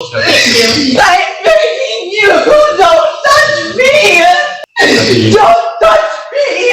I'm begging you, don't touch me! Don't touch me!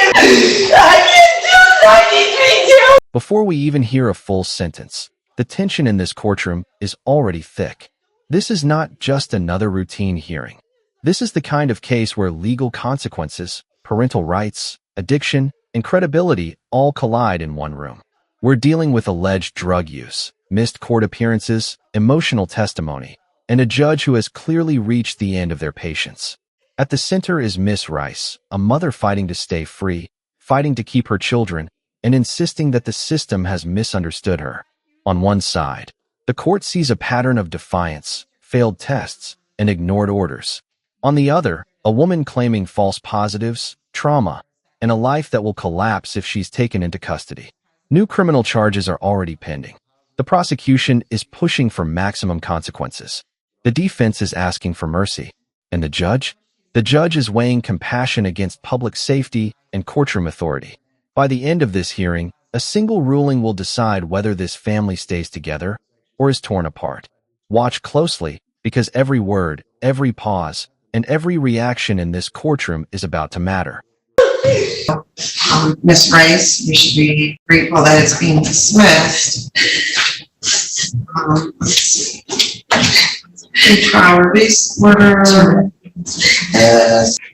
I can do 93 too! Before we even hear a full sentence, the tension in this courtroom is already thick. This is not just another routine hearing. This is the kind of case where legal consequences, parental rights, addiction, and credibility all collide in one room. We're dealing with alleged drug use, missed court appearances, emotional testimony, and a judge who has clearly reached the end of their patience. At the center is Miss Rice, a mother fighting to stay free, fighting to keep her children, and insisting that the system has misunderstood her. On one side, the court sees a pattern of defiance, failed tests, and ignored orders. On the other, a woman claiming false positives, trauma, and a life that will collapse if she's taken into custody. New criminal charges are already pending. The prosecution is pushing for maximum consequences. The defense is asking for mercy. And the judge? The judge is weighing compassion against public safety and courtroom authority. By the end of this hearing, a single ruling will decide whether this family stays together or is torn apart. Watch closely, because every word, every pause, and every reaction in this courtroom is about to matter. Ms. Rice, you should be grateful that it's being dismissed. Let's see. Trial release order.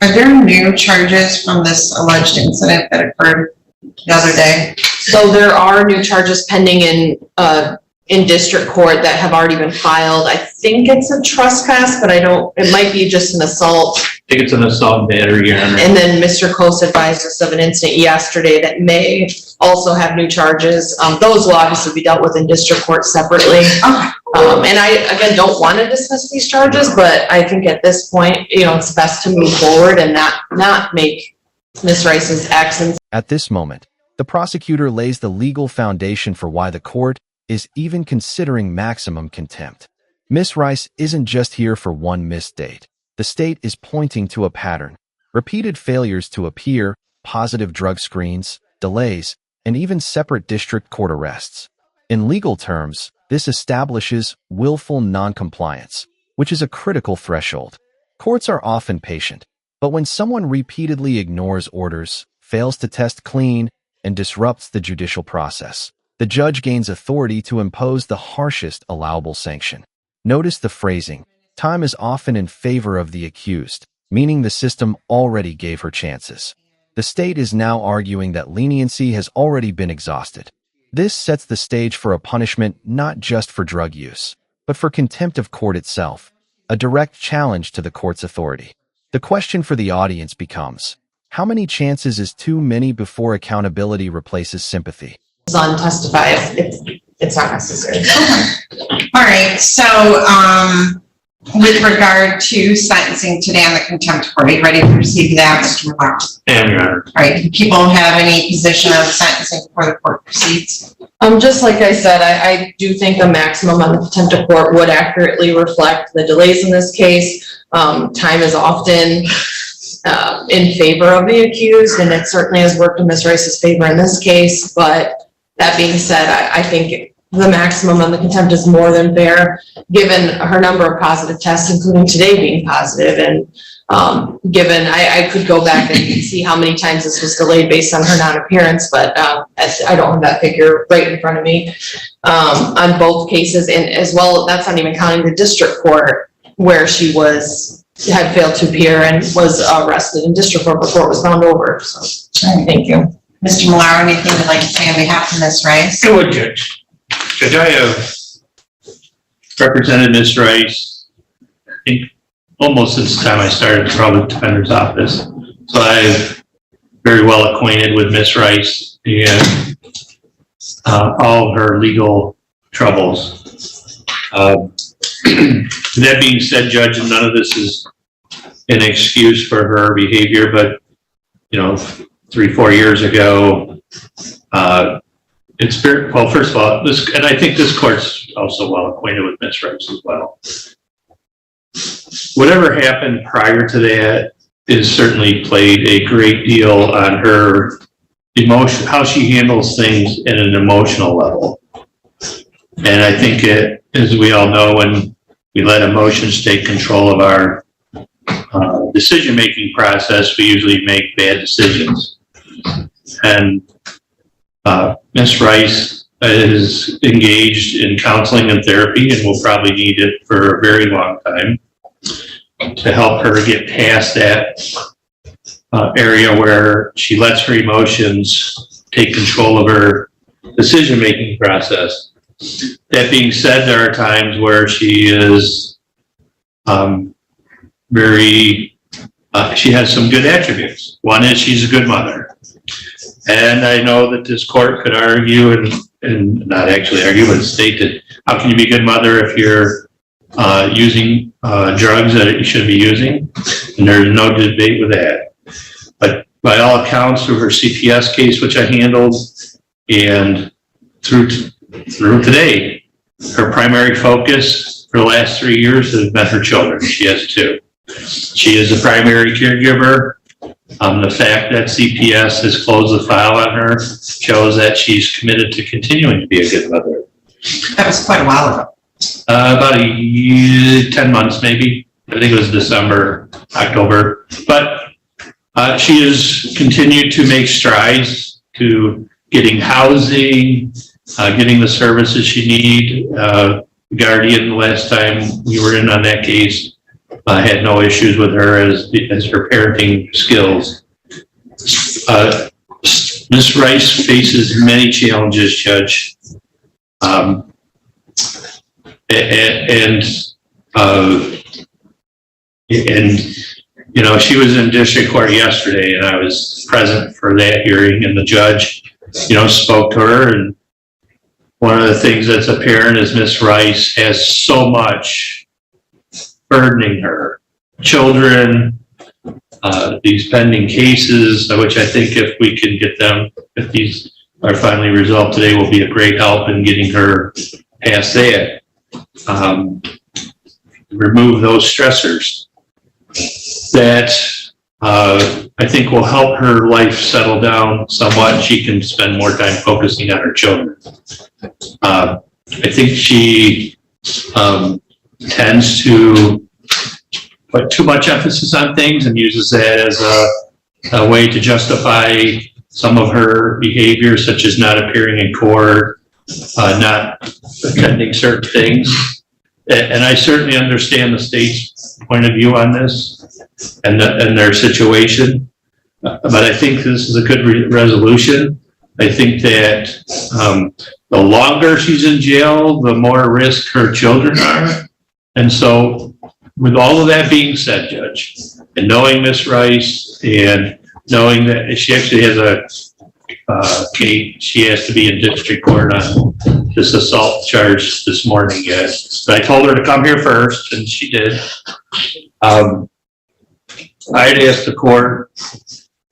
Are there new charges from this alleged incident that occurred the other day? So there are new charges pending in district court that have already been filed. I think it's a trespass, but it might be just an assault. I think it's an assault battery, Your Honor. And then Mr. Close advised us of an incident yesterday that may also have new charges. Those will obviously be dealt with in district court separately. And I, again, don't want to dismiss these charges, but I think at this point, it's best to move forward and not make Ms. Rice's actions. At this moment, the prosecutor lays the legal foundation for why the court is even considering maximum contempt. Ms. Rice isn't just here for one missed date. The state is pointing to a pattern: repeated failures to appear, positive drug screens, delays, and even separate district court arrests. In legal terms, this establishes willful noncompliance, which is a critical threshold. Courts are often patient, but when someone repeatedly ignores orders, fails to test clean, and disrupts the judicial process, the judge gains authority to impose the harshest allowable sanction. Notice the phrasing. Time is often in favor of the accused, meaning the system already gave her chances. The state is now arguing that leniency has already been exhausted. This sets the stage for a punishment not just for drug use, but for contempt of court itself, a direct challenge to the court's authority. The question for the audience becomes, how many chances is too many before accountability replaces sympathy? Son testify if it's not necessary. Okay. All right. So, with regard to sentencing today on the contempt court, are you ready to receive that, Mr. McLeod? I am, Your Honor. All right. Do people have any position on sentencing before the court proceeds? Just like I said, I do think the maximum on the contempt of court would accurately reflect the delays in this case. Time is often in favor of the accused, and it certainly has worked in Ms. Rice's favor in this case. But that being said, I think the maximum on the contempt is more than fair, given her number of positive tests, including today being positive, and given I could go back and see how many times this was delayed based on her non-appearance, but I don't have that figure right in front of me on both cases, and as well, that's not even counting the district court where she had failed to appear and was arrested in district court before it was found over. So, thank you. Mr. Millar, anything you'd like to say on behalf of Ms. Rice? I would, Judge. Judge, I have represented Ms. Rice almost since the time I started the public defender's office. So I'm very well acquainted with Ms. Rice and all of her legal troubles. That being said, Judge, none of this is an excuse for her behavior, but 3-4 years ago, well, first of all, and I think this court's also well acquainted with Ms. Rice as well. Whatever happened prior to that has certainly played a great deal on her emotion, how she handles things at an emotional level. And I think as we all know, when we let emotions take control of our decision-making process, we usually make bad decisions. And Ms. Rice is engaged in counseling and therapy and will probably need it for a very long time to help her get past that area where she lets her emotions take control of her decision-making process. That being said, there are times where she is she has some good attributes. One is she's a good mother. And I know that this court could argue and not actually argue, but state that how can you be a good mother if you're using drugs that you shouldn't be using? And there's no debate with that. But by all accounts, through her CPS case, which I handled, and through today, her primary focus for the last 3 years has been her children. She has 2. She is a primary caregiver. The fact that CPS has closed the file on her shows that she's committed to continuing to be a good mother. That was quite a while ago. About 10 months, maybe. I think it was December, October. But she has continued to make strides to getting housing, getting the services she needs. Guardian, the last time we were in on that case, had no issues with her as her parenting skills. Ms. Rice faces many challenges, Judge. You know, she was in district court yesterday, and I was present for that hearing, and the judge, you know, spoke to her. And one of the things that's apparent is Ms. Rice has so much burdening her. Children, these pending cases, which I think if we can get them, if these are finally resolved today, will be a great help in getting her past that. Remove those stressors that I think will help her life settle down somewhat. She can spend more time focusing on her children. I think she tends to put too much emphasis on things and uses that as a way to justify some of her behavior, such as not appearing in court, not attending certain things. And I certainly understand the state's point of view on this and their situation. But I think this is a good resolution. I think that the longer she's in jail, the more risk her children are. And so with all of that being said, Judge, and knowing Ms. Rice and knowing that she actually has a case, she has to be in district court on this assault charge this morning yet. But I told her to come here first, and she did. I'd ask the court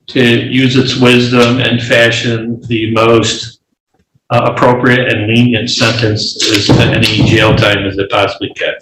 to use its wisdom and fashion the most appropriate and lenient sentence as to any jail time as it possibly can.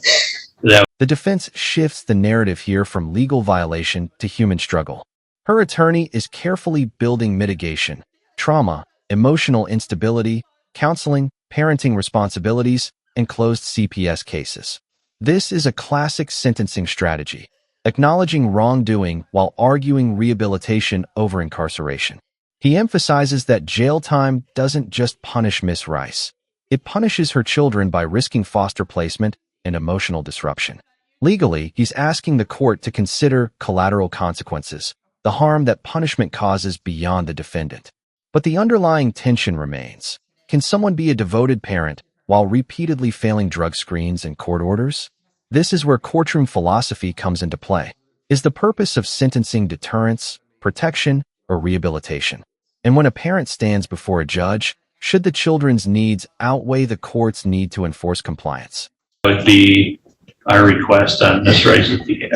The defense shifts the narrative here from legal violation to human struggle. Her attorney is carefully building mitigation, trauma, emotional instability, counseling, parenting responsibilities, and closed CPS cases. This is a classic sentencing strategy, acknowledging wrongdoing while arguing rehabilitation over incarceration. He emphasizes that jail time doesn't just punish Ms. Rice. It punishes her children by risking foster placement and emotional disruption. Legally, he's asking the court to consider collateral consequences, the harm that punishment causes beyond the defendant. But the underlying tension remains. Can someone be a devoted parent while repeatedly failing drug screens and court orders? This is where courtroom philosophy comes into play. Is the purpose of sentencing deterrence, protection, or rehabilitation? And when a parent stands before a judge, should the children's needs outweigh the court's need to enforce compliance? Would be our request on Ms. Rice's behalf.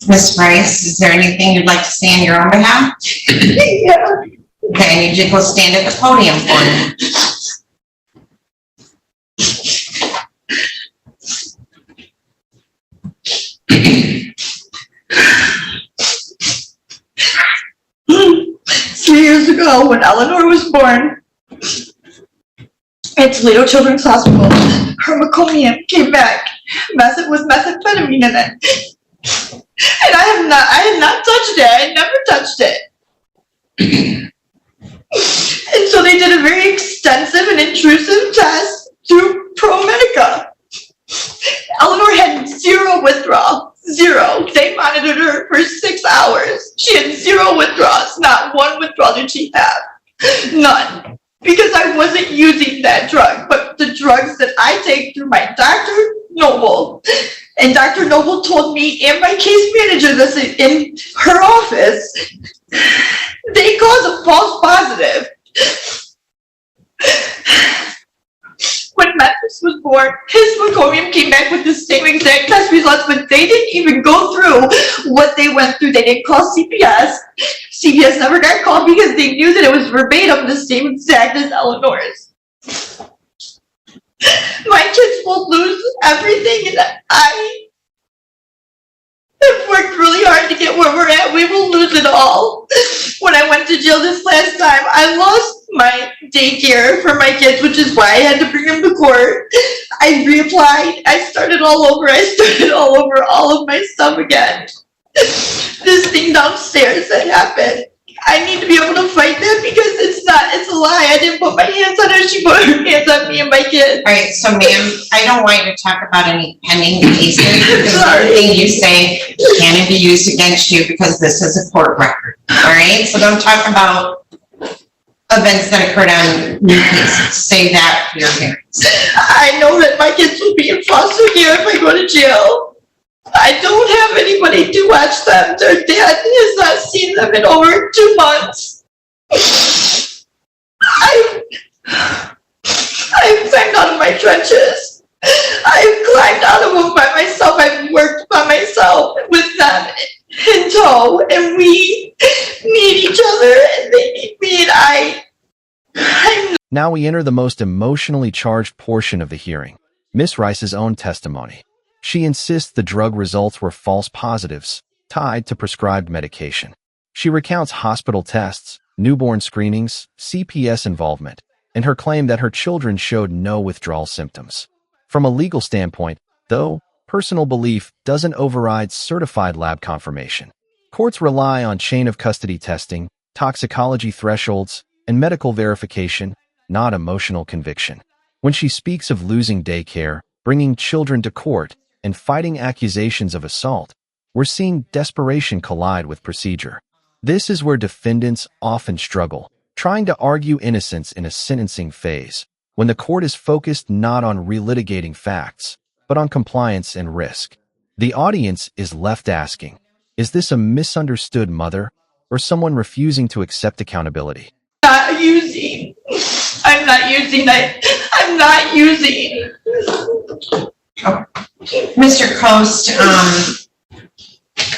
Ms. Rice, is there anything you'd like to say on your own behalf? Yeah. Okay, I need you to go stand at the podium for me. 3 years ago, when Eleanor was born, at Toledo Children's Hospital. Her meconium came back. With methamphetamine in it. And I had not touched it. I had never touched it. And so they did a very extensive and intrusive test through ProMedica. Eleanor had zero withdrawal. Zero. They monitored her for 6 hours. She had zero withdrawals. Not one withdrawal did she have. None. Because I wasn't using that drug, but the drugs that I take through my Dr. Noble, and Dr. Noble told me and my case manager this in her office, they cause a false positive. When Memphis was born, his meconium came back with the same exact test results, but they didn't even go through what they went through. They didn't call CPS. CPS never got called because they knew that it was verbatim the same exact as Eleanor's. My kids will lose everything, and I have worked really hard to get where we're at. We will lose it all. When I went to jail this last time, I lost my daycare for my kids, which is why I had to bring them to court. I reapplied. I started all over. I started all over all of my stuff again. This thing downstairs that happened, I need to be able to fight that because it's a lie. I didn't put my hands on her. She put her hands on me and my kids. All right, so ma'am, I don't want you to talk about any pending cases because Sorry. everything you say can be used against you because this is a court record. All right, so don't talk about events that occurred on new cases. Say that for your hearings. I know that my kids will be in foster care if I go to jail. I don't have anybody to watch them. Their dad has not seen them in over 2 months. I've climbed out of my trenches. I've climbed out of them by myself. I've worked by myself with them in tow, and we need each other, and they need me, and I'm Now we enter the most emotionally charged portion of the hearing, Ms. Rice's own testimony. She insists the drug results were false positives, tied to prescribed medication. She recounts hospital tests, newborn screenings, CPS involvement, and her claim that her children showed no withdrawal symptoms. From a legal standpoint, though, personal belief doesn't override certified lab confirmation. Courts rely on chain of custody testing, toxicology thresholds, and medical verification, not emotional conviction. When she speaks of losing daycare, bringing children to court, and fighting accusations of assault, we're seeing desperation collide with procedure. This is where defendants often struggle, trying to argue innocence in a sentencing phase, when the court is focused not on relitigating facts, but on compliance and risk. The audience is left asking, is this a misunderstood mother or someone refusing to accept accountability? not using. I'm not using. Mr. Coast,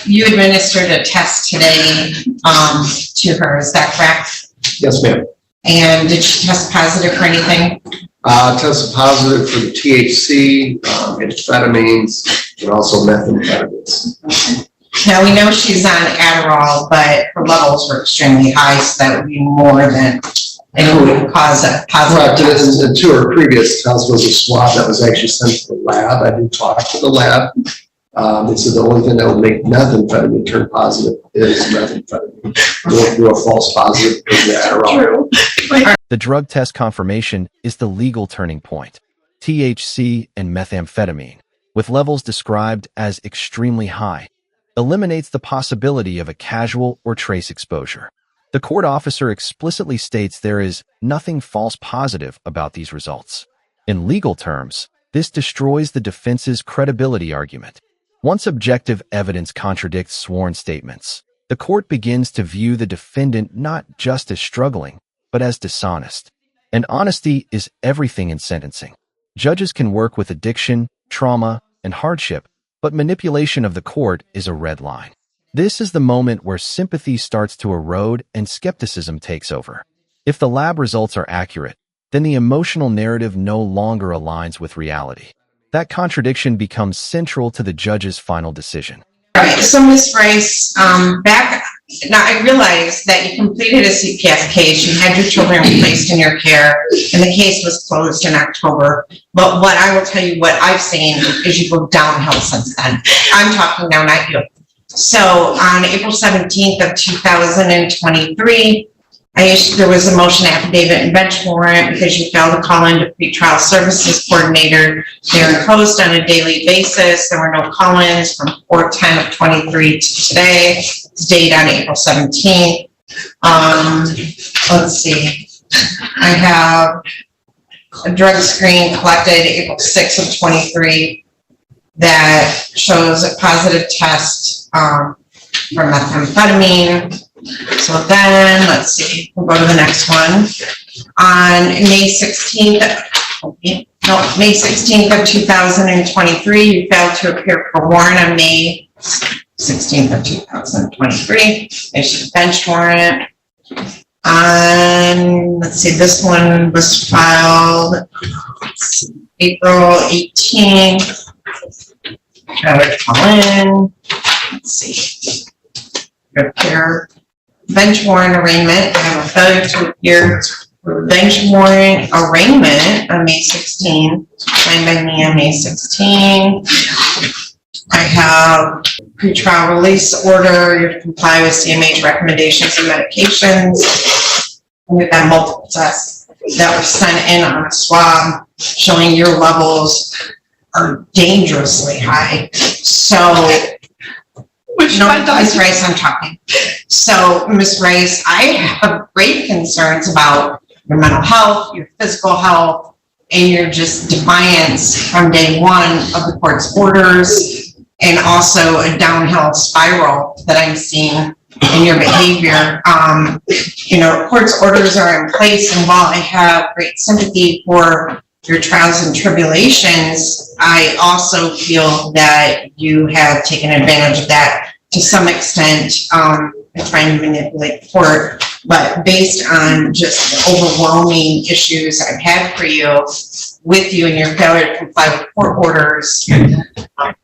you administered a test today to her, is that correct? Yes, ma'am. And did she test positive for anything? Tested positive for the THC, amphetamines, and also methamphetamines. Now, we know she's on Adderall, but her levels were extremely high, so that would be more than it would cause a positive Correct, test. and to her previous test was a swab that was actually sent to the lab. I did talk to the lab. They said the only thing that will make methamphetamine turn positive is methamphetamine. Going through a false positive because of Adderall. The drug test confirmation is the legal turning point. THC and methamphetamine, with levels described as extremely high, eliminates the possibility of a casual or trace exposure. The court officer explicitly states there is nothing false positive about these results. In legal terms, this destroys the defense's credibility argument. Once objective evidence contradicts sworn statements, the court begins to view the defendant not just as struggling, but as dishonest. And honesty is everything in sentencing. Judges can work with addiction, trauma, and hardship, but manipulation of the court is a red line. This is the moment where sympathy starts to erode and skepticism takes over. If the lab results are accurate, then the emotional narrative no longer aligns with reality. That contradiction becomes central to the judge's final decision. Right, so Ms. Rice, back Now, I realize that you completed a CPS case, you had your children placed in your care, and the case was closed in October. But what I will tell you, what I've seen is you go downhill since then. I'm talking now, not you. So on April 17th of 2023, there was a motion affidavit and bench warrant because you failed to call in to pretrial services coordinator. They're imposed on a daily basis. There were no call-ins from 4/10 of 23 to today. It's date on April 17th. Let's see. I have a drug screen collected April 6th of 23 that shows a positive test for methamphetamine. So then, let's see, we'll go to the next one. On May 16th of 2023, you failed to appear for warrant on May 16th of 2023. Issued a bench warrant. Let's see, this one was filed April 18th. I would call in. Let's see. Appear. Bench warrant arraignment. I have a failure to appear for bench warrant arraignment on May 16. Signed by me on May 16. I have pretrial release order to comply with CMH recommendations and medications. And we've got multiple tests that were sent in on a swab showing your levels are dangerously high. So, Ms. Rice, I'm talking. So, Ms. Rice, I have great concerns about your mental health, your physical health, and your just defiance from day one of the court's orders, and also a downhill spiral that I'm seeing in your behavior. Court's orders are in place, and while I have great sympathy for your trials and tribulations, I also feel that you have taken advantage of that to some extent, trying to manipulate the court. But based on just the overwhelming issues I've had for you, with you and your failure to comply with court orders, I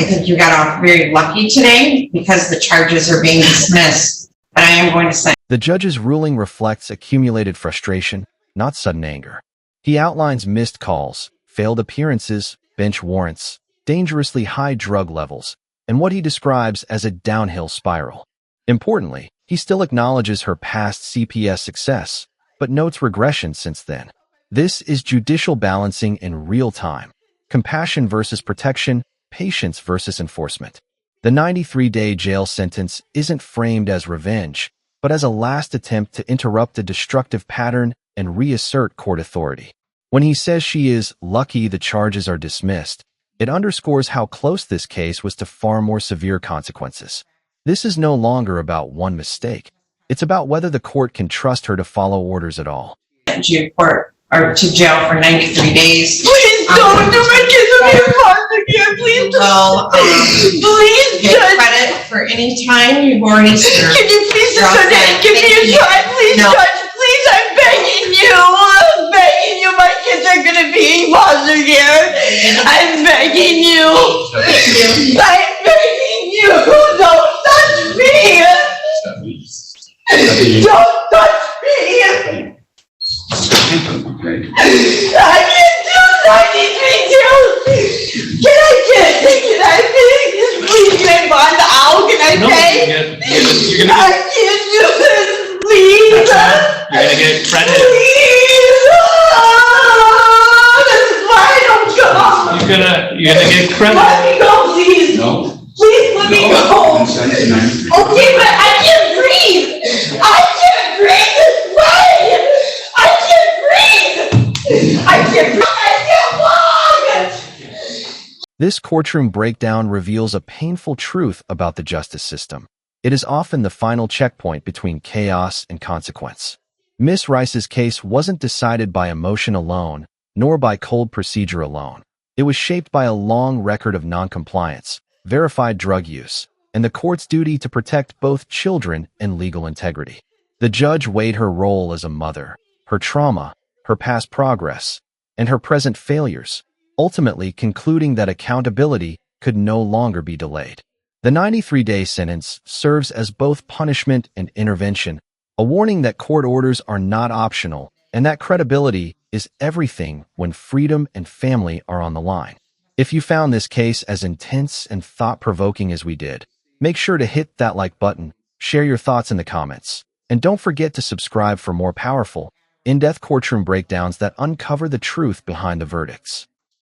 think you got off very lucky today because the charges are being dismissed. But I am going to say The judge's ruling reflects accumulated frustration, not sudden anger. He outlines missed calls, failed appearances, bench warrants, dangerously high drug levels, and what he describes as a downhill spiral. Importantly, he still acknowledges her past CPS success, but notes regression since then. This is judicial balancing in real time. Compassion versus protection, patience versus enforcement. The 93-day jail sentence isn't framed as revenge, but as a last attempt to interrupt a destructive pattern and reassert court authority. When he says she is lucky the charges are dismissed, it underscores how close this case was to far more severe consequences. This is no longer about one mistake. It's about whether the court can trust her to follow orders at all. To court or to jail for 93 days. Please don't do my kids to be a foster care. Please don't. Please Get credit for any time you've already served. Can you please just give me a try? Please, No. Judge, please, I'm begging you. I'm begging you. My kids are going to be in foster care. I'm begging you. I'm begging you. Don't touch me. Don't touch me. I can't do 93 too. Can I please get bond out? Can I pay? I can't do this, please. You're gonna get credit. Please. This is why I don't come. You're gonna get credit. Let me go, please. No. Please let me go. Okay, but I can't breathe. I can't breathe this way. I can't breathe. I can't breathe. I can't walk. This courtroom breakdown reveals a painful truth about the justice system. It is often the final checkpoint between chaos and consequence. Miss Rice's case wasn't decided by emotion alone, nor by cold procedure alone. It was shaped by a long record of noncompliance, verified drug use, and the court's duty to protect both children and legal integrity. The judge weighed her role as a mother, her trauma, her past progress, and her present failures, ultimately concluding that accountability could no longer be delayed. The 93-day sentence serves as both punishment and intervention, a warning that court orders are not optional and that credibility is everything when freedom and family are on the line. If you found this case as intense and thought-provoking as we did, make sure to hit that like button, share your thoughts in the comments, and don't forget to subscribe for more powerful, in-depth courtroom breakdowns that uncover the truth behind the verdicts.